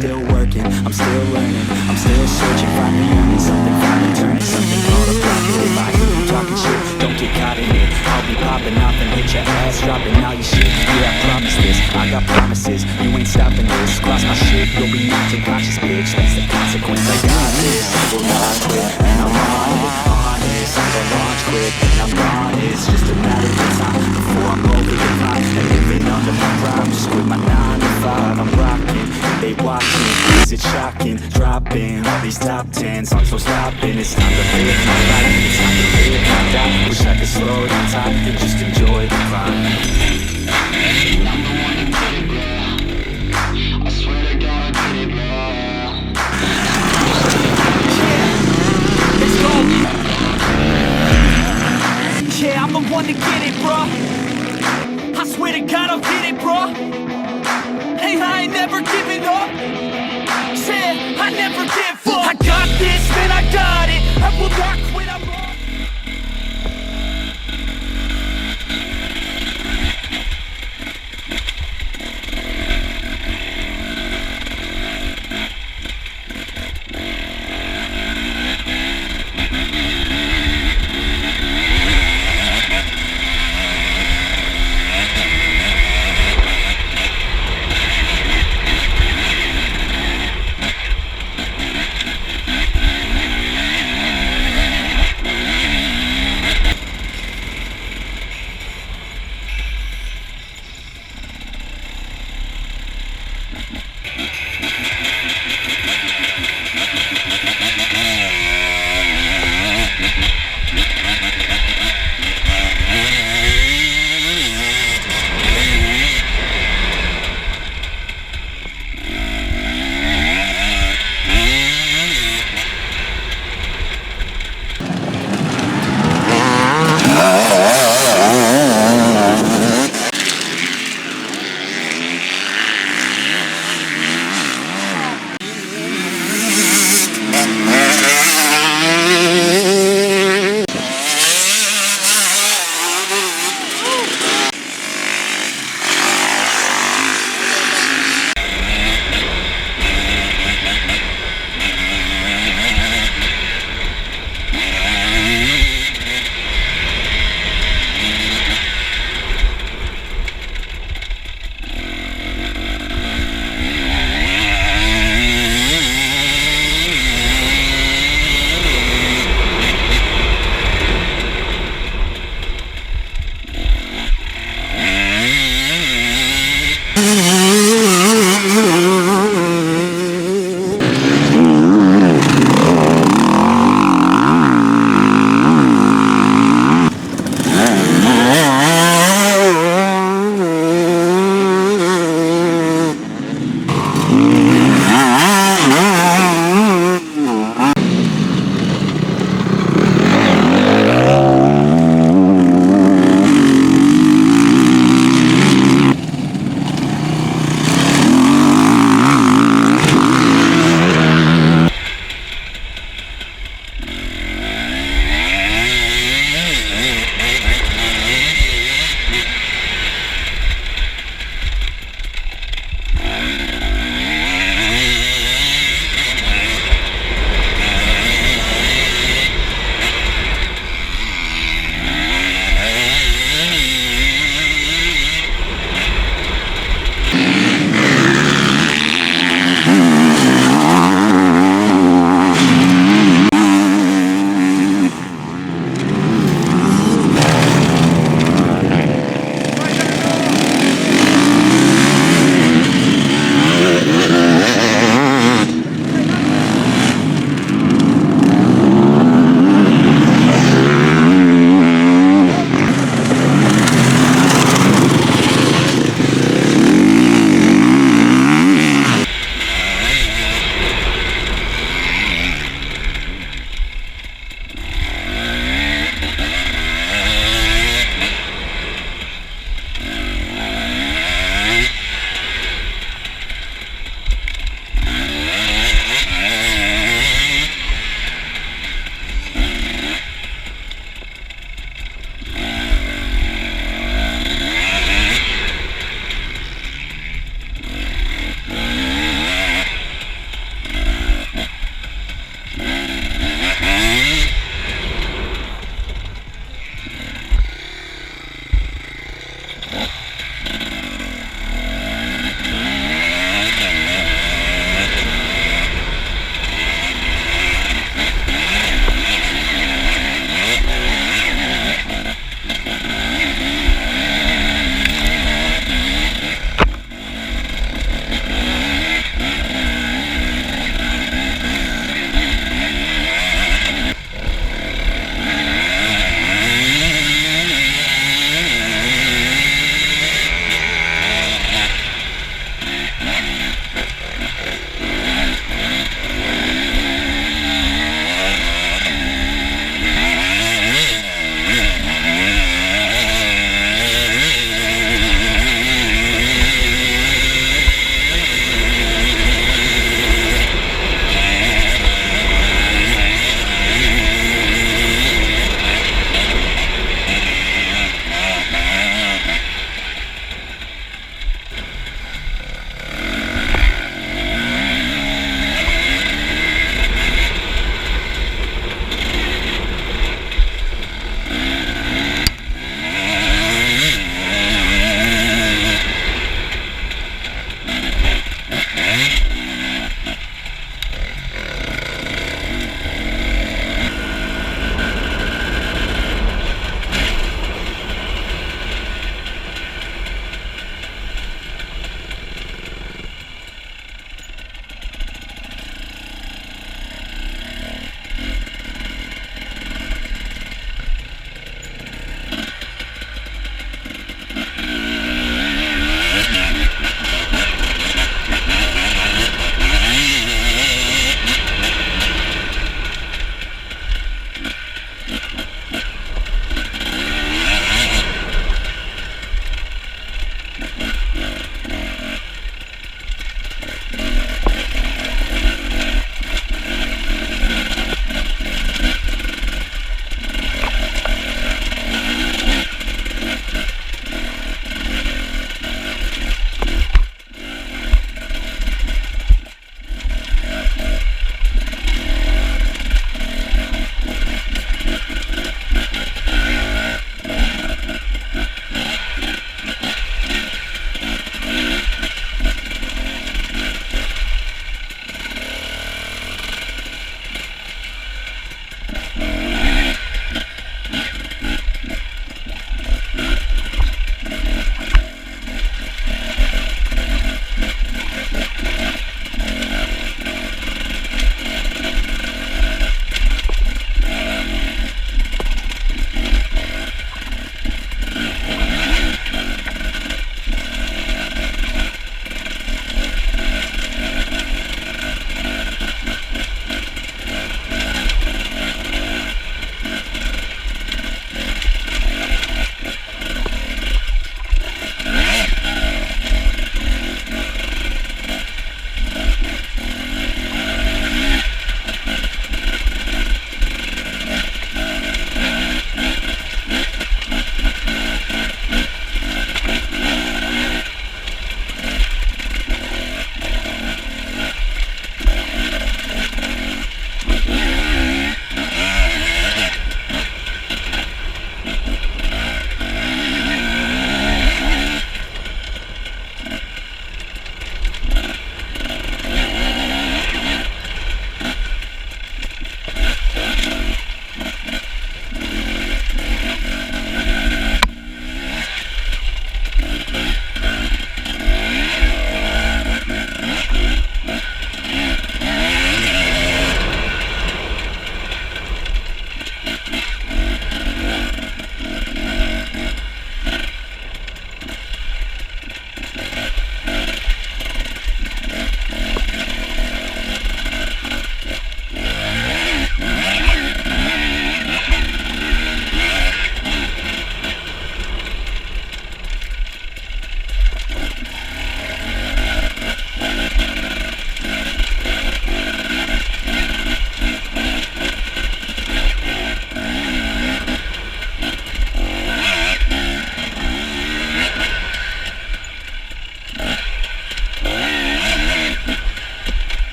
still working, I'm still learning, I'm still searching, finally earning something, finally turning something called a profit. If I hear you talking shit, don't get caught in it. I'll be popping off and hit your ass, dropping all your shit. Yeah, I promise this, I got promises, you ain't stopping this. Cross my shit, you'll be knocked unconscious, bitch. That's the consequence. I got this, I will not quit, and I'm on it, honest. I'm gonna launch quick, and I'm gone. It's just a matter of time before I'm over the line and living under my prime. Just quit my 9 to 5, I'm rocking, they watching. Is it shocking? Dropping all these top 10s, I'm so stopping. It's time to live my life, it's time to live my die. Wish I could slow down time and just enjoy the climb. Yeah, I'm the one to get it, bro. I swear to God I'll get it, bro. Hey, I ain't never giving up. Yeah, I never give up. I got this, man, I got it. I will not